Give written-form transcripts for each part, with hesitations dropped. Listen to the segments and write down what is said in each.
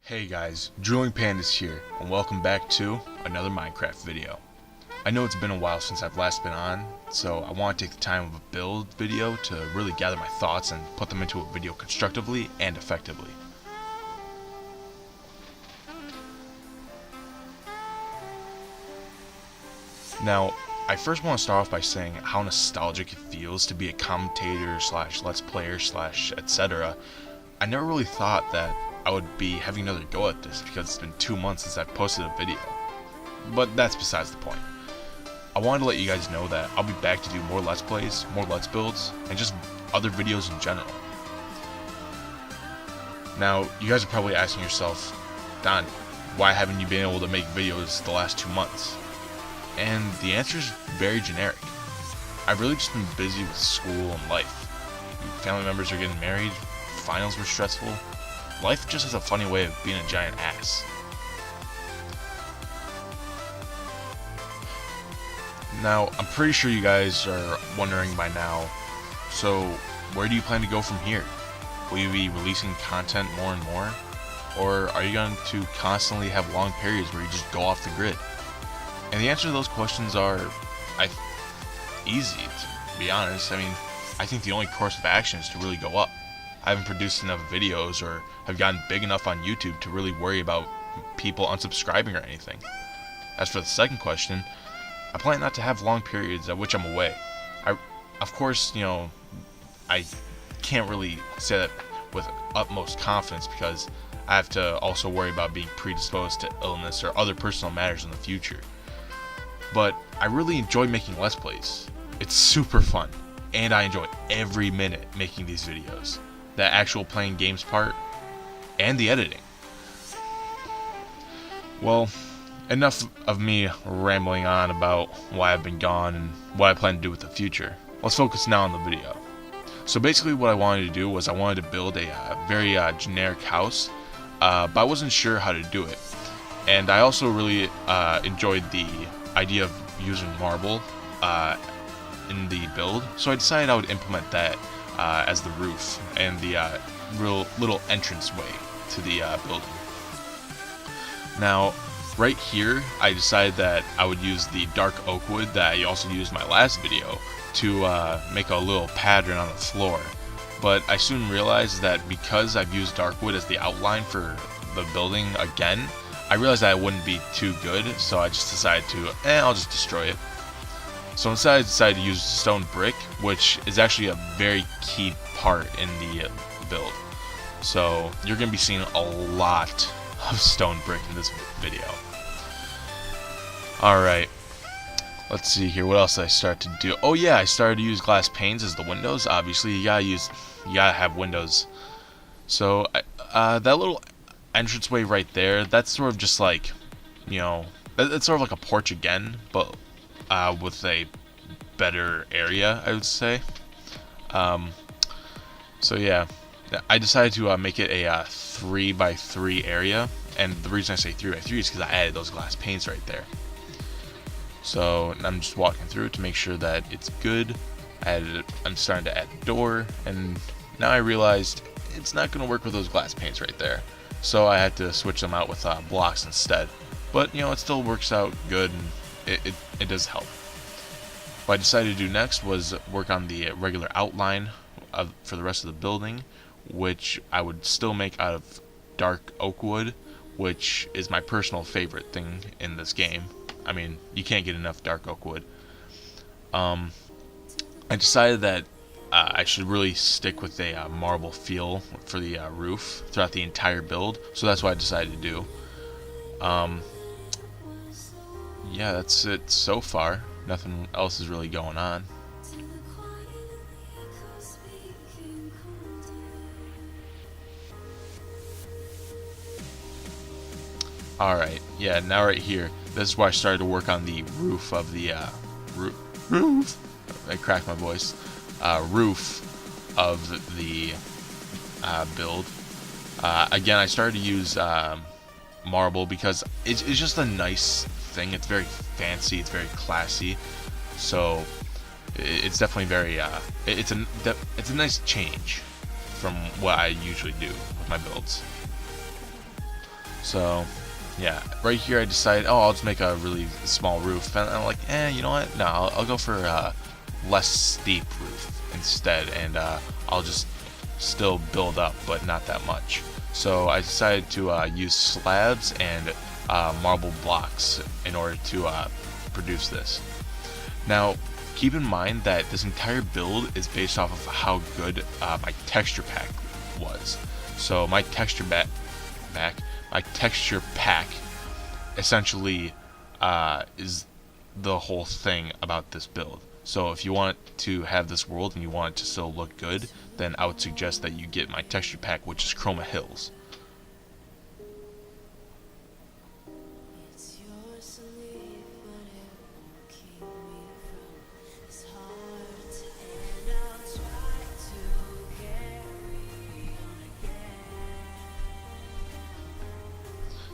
Hey guys, Drooling Pandas here, and welcome back to another Minecraft video. I know it's been a while since I've last been on, so I want to take the time of a build video to really gather my thoughts and put them into a video constructively and effectively. Now, I first want to start off by saying how nostalgic it feels to be a commentator slash let's player slash etc. I never really thought that I would be having another go at this because it's been 2 months since I've posted a video. But that's besides the point. I wanted to let you guys know that I'll be back to do more Let's Plays, more Let's Builds, and just other videos in general. Now, you guys are probably asking yourself, Don, why haven't you been able to make videos the last 2 months? And the answer is very generic. I've really just been busy with school and life. Family members are getting married, finals were stressful. Life just has a funny way of being a giant ass. Now, I'm pretty sure you guys are wondering by now, so where do you plan to go from here? Will you be releasing content more and more? Or are you going to constantly have long periods where you just go off the grid? And the answer to those questions are easy, to be honest. I mean, I think the only course of action is to really go up. I haven't produced enough videos or have gotten big enough on YouTube to really worry about people unsubscribing or anything. As for the second question, I plan not to have long periods at which I'm away. Of course, I can't really say that with utmost confidence because I have to also worry about being predisposed to illness or other personal matters in the future. But I really enjoy making Let's Plays. It's super fun, and I enjoy every minute making these videos. The actual playing games part, and the editing. Well, enough of me rambling on about why I've been gone and what I plan to do with the future. Let's focus now on the video. So basically what I wanted to do was I wanted to build a very generic house, but I wasn't sure how to do it. And I also really enjoyed the idea of using marble in the build, so I decided I would implement that as the roof and the real little entrance way to the building. Now, right here, I decided that I would use the dark oak wood that I also used in my last video to make a little pattern on the floor. But I soon realized that because I've used dark wood as the outline for the building again, I realized that it wouldn't be too good, so I just decided to, I'll just destroy it. So instead I decided to use stone brick, which is actually a very key part in the build. So you're going to be seeing a lot of stone brick in this video. Alright, let's see here, what else did I start to do? Oh yeah, I started to use glass panes as the windows. Obviously you gotta have windows. So that little entranceway right there, that's sort of just like, it's sort of like a porch again, but with a better area, I would say. So yeah, I decided to make it a 3x3 area, and the reason I say 3x3 is because I added those glass panes right there. So I'm just walking through it to make sure that it's good. I'm starting to add a door, and now I realized it's not going to work with those glass panes right there. So I had to switch them out with blocks instead. But it still works out good, and it does help. What I decided to do next was work on the regular outline for the rest of the building, which I would still make out of dark oak wood, which is my personal favorite thing in this game. I mean, you can't get enough dark oak wood. I decided that I should really stick with a marble feel for the roof throughout the entire build, so that's what I decided to do. Yeah, that's it so far. Nothing else is really going on. Alright, yeah, now right here, this is where I started to work on the roof of the, roof? I cracked my voice. Roof of the build. Again, I started to use marble because it's just a nice thing. It's very fancy, it's very classy, so it's definitely very it's a nice change from what I usually do with my builds. So yeah, right here I decided, oh, I'll just make a really small roof, and I'm like, you know what? No, I'll go for a less steep roof instead, and I'll just still build up, but not that much. So I decided to use slabs and marble blocks in order to produce this. Now, keep in mind that this entire build is based off of how good my texture pack was. So my texture pack essentially is the whole thing about this build. So if you want to have this world and you want it to still look good, then I would suggest that you get my texture pack, which is Chroma Hills.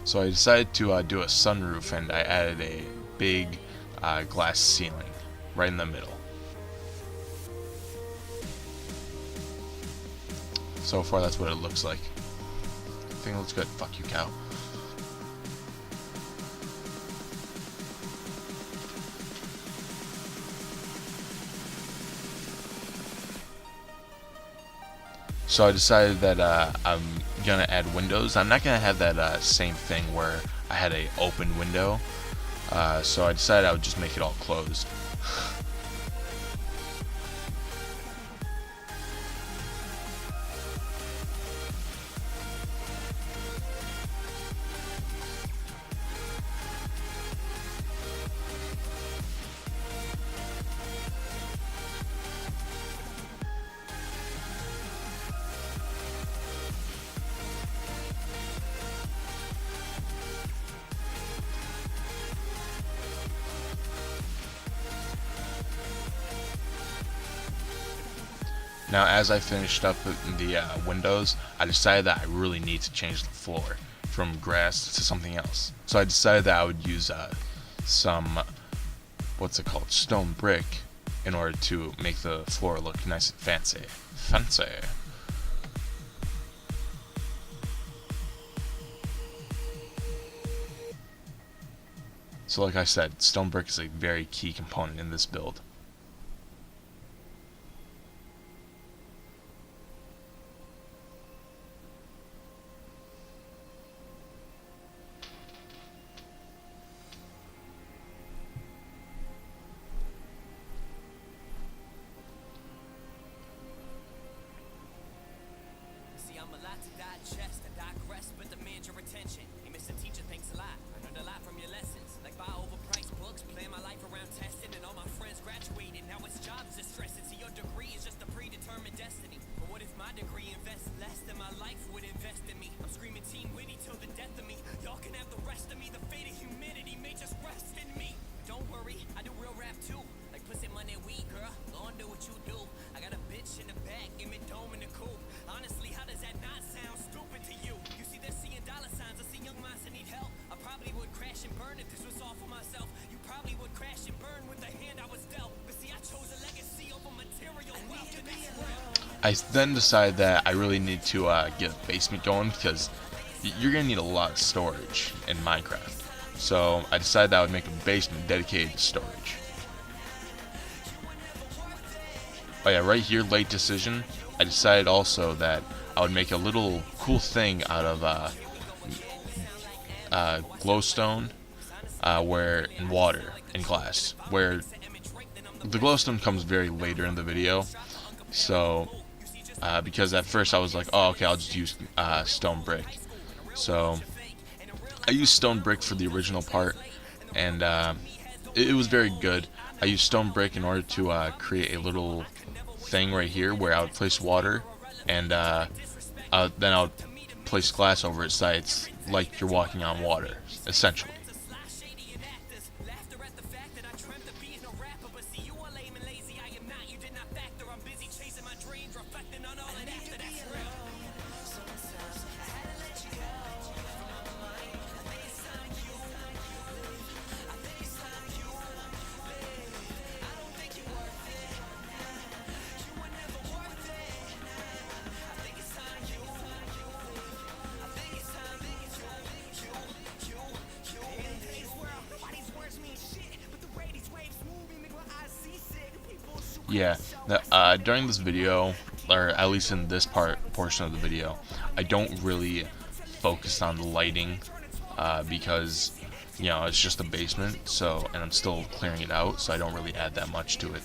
So I decided to do a sunroof, and I added a big glass ceiling right in the middle. So far that's what it looks like. I think it looks good. Fuck you, cow. So I decided that I'm gonna add windows. I'm not gonna have that same thing where I had a open window. So I decided I would just make it all closed. Now, as I finished up the windows, I decided that I really need to change the floor from grass to something else. So I decided that I would use some, what's it called, stone brick in order to make the floor look nice and fancy. So like I said, stone brick is a very key component in this build. I'm a lot to digest, I digress, but demand your attention. Hey, Mr. Teacher, thanks a lot. I learned a lot from your lessons. Like buy overpriced books, plan my life around testing, and all my friends graduated. Now it's jobs that stress it. See, your degree is just a predetermined destiny. But what if my degree invests less than my life would invest in me? I'm screaming Team Witty till the death of me. Y'all can have the rest of me. The fate of humanity may just rest in me. But don't worry, I do real rap too. Like pussy, money, weed, girl. Go and do what you do. I got a bitch in the back, give me dome in the coupe. Honestly, how does that not sound stupid to you? You see, they're seeing dollar signs. I see young minds that need help. I probably would crash and burn if this was all for myself. You probably would crash and burn with the hand I was dealt. But see, I chose a legacy over material wealth. I then decided that I really need to get a basement going because you're gonna need a lot of storage in Minecraft. So I decided that I would make a basement dedicated to storage. Oh yeah, right here, late decision. I decided also that I would make a little cool thing out of glowstone, where in water and glass. Where the glowstone comes very later in the video, so because at first I was like, oh okay, I'll just use stone brick. So I used stone brick for the original part, and it was very good. I used stone brick in order to create a little thing right here where I would place water, and then I would place glass over it so it's like you're walking on water, essentially. Yeah, during this video, or at least in this portion of the video, I don't really focus on the lighting because, you know, it's just a basement, so, and I'm still clearing it out, so I don't really add that much to it.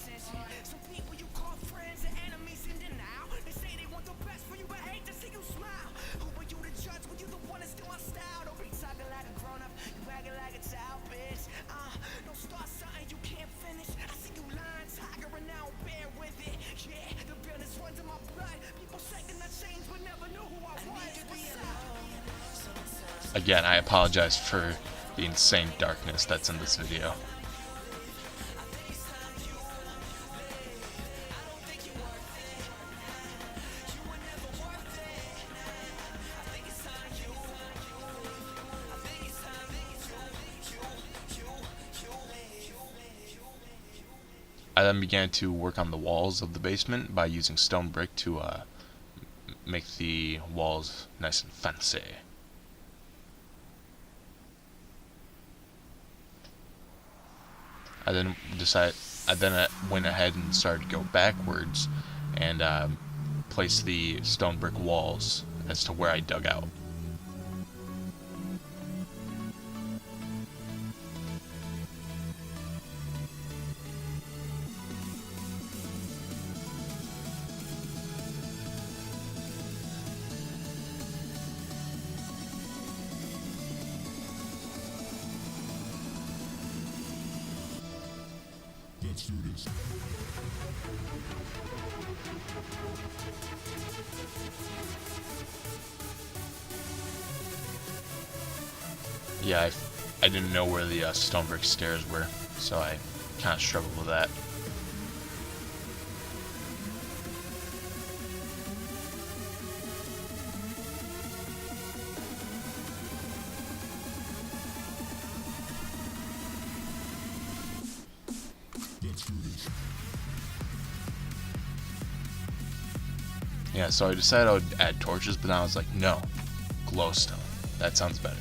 Again, I apologize for the insane darkness that's in this video. I then began to work on the walls of the basement by using stone brick to make the walls nice and fancy. I then went ahead and started to go backwards and place the stone brick walls as to where I dug out. Let's do this. Yeah, I didn't know where the stone brick stairs were, so I kind of struggled with that. Let's do this. Yeah, so I decided I would add torches, but then I was like, no, glowstone. That sounds better.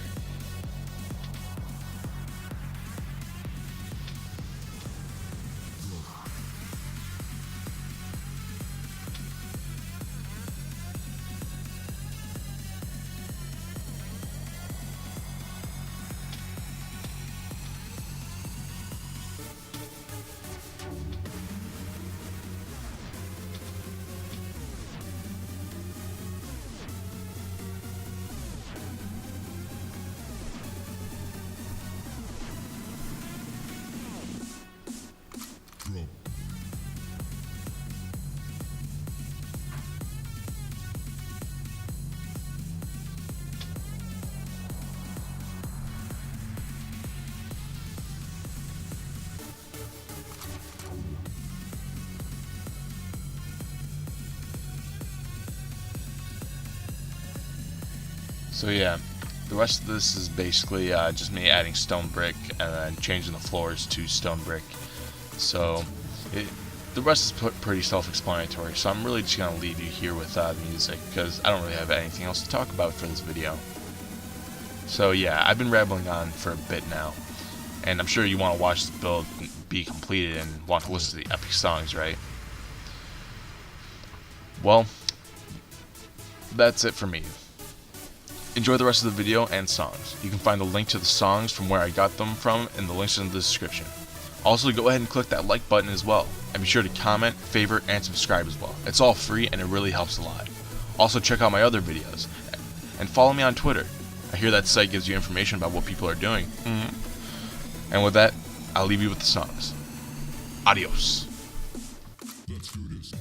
Drum. So yeah, the rest of this is basically just me adding stone brick and then changing the floors to stone brick. So the rest is pretty self-explanatory, so I'm really just going to leave you here with the music because I don't really have anything else to talk about for this video. So yeah, I've been rambling on for a bit now, and I'm sure you want to watch this build be completed and want to listen to the epic songs, right? Well, that's it for me. Enjoy the rest of the video and songs. You can find the link to the songs from where I got them from in the links in the description. Also, go ahead and click that like button as well, and be sure to comment, favorite, and subscribe as well. It's all free and it really helps a lot. Also, check out my other videos, and follow me on Twitter. I hear that site gives you information about what people are doing. And with that, I'll leave you with the songs. Adios. Let's do this.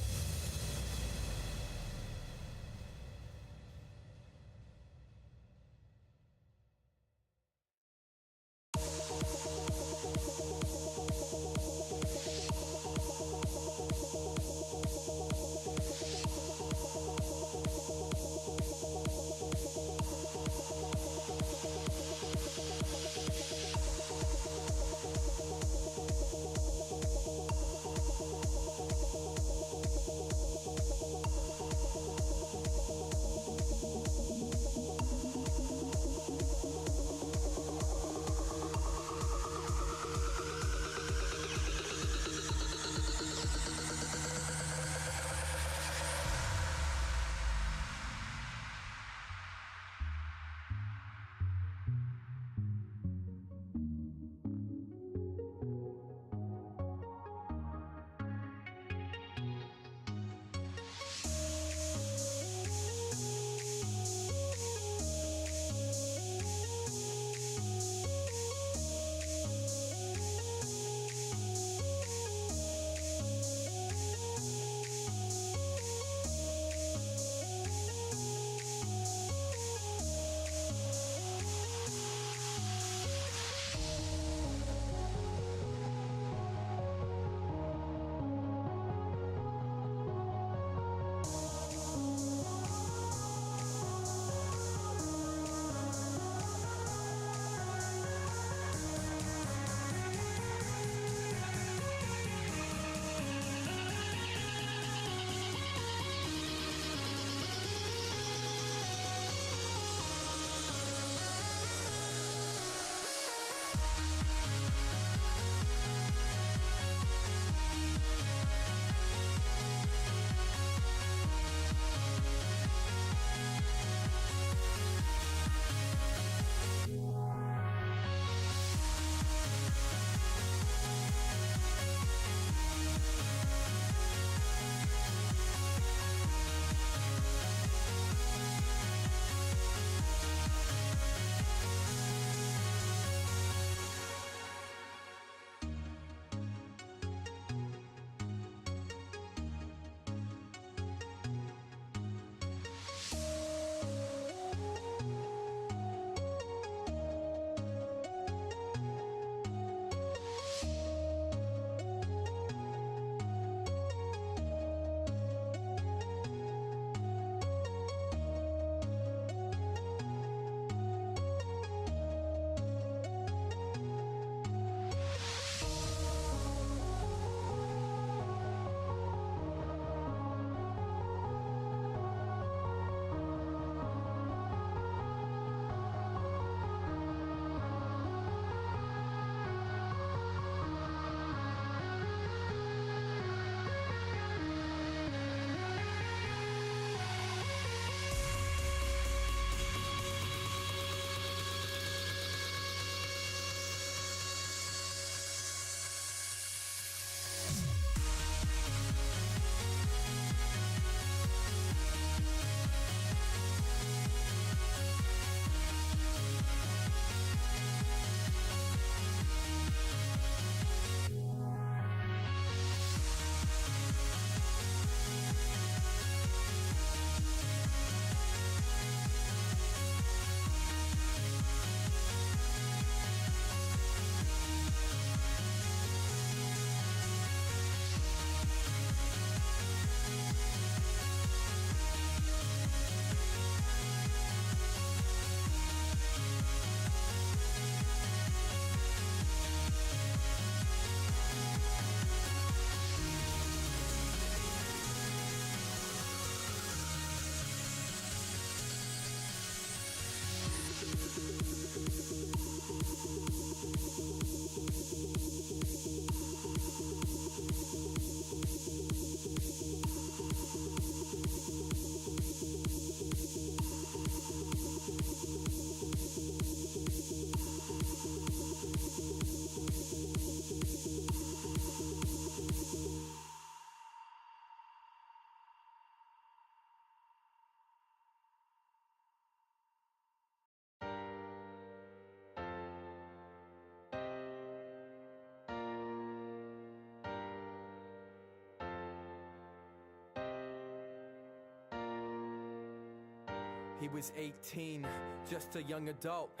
He was 18, just a young adult.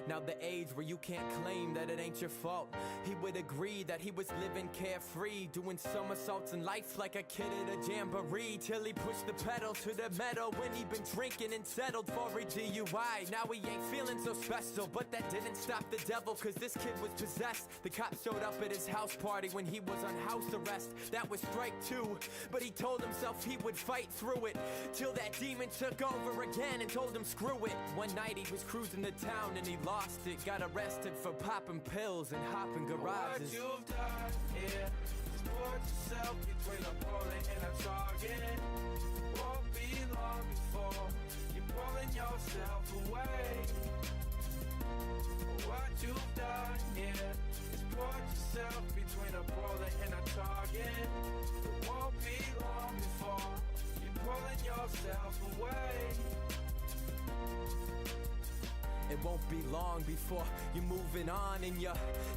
Now the age where you can't claim that it ain't your fault. He would agree that he was living carefree, doing somersaults in life like a kid at a jamboree, till he pushed the pedal to the metal when he been drinking and settled for a DUI. Now he ain't feeling so special, but that didn't stop the devil, cause this kid was possessed. The cops showed up at his house party when he was on house arrest. That was strike two, but he told himself he would fight through it, till that demon took over again and told him screw it. One night he was cruising the town and he lost it, got arrested for popping pills and hopping garages. What you've done here is put yourself between a bullet and a target. Won't be long before you're pulling yourself away. What you've done here is put yourself between a bullet and a target. It won't be long before you're pulling yourself away. It won't be long before you're moving on and you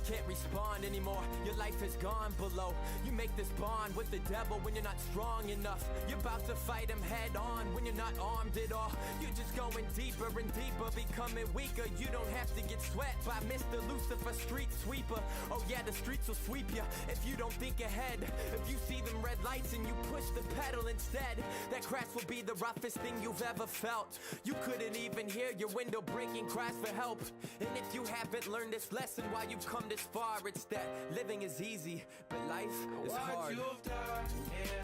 can't respond anymore. Your life is gone below. You make this bond with the devil when you're not strong enough. You're about to fight him head on when you're not armed at all. You're just going deeper and deeper, becoming weaker. You don't have to get swept by Mr. Lucifer, street sweeper. Oh yeah, the streets will sweep you if you don't think ahead. If you see them red lights and you push the pedal instead, that crash will be the roughest thing you've ever felt. You couldn't even hear your window breaking, cry for help. And if you haven't learned this lesson while you've come this far, it's that living is easy, but life is hard. What you've done here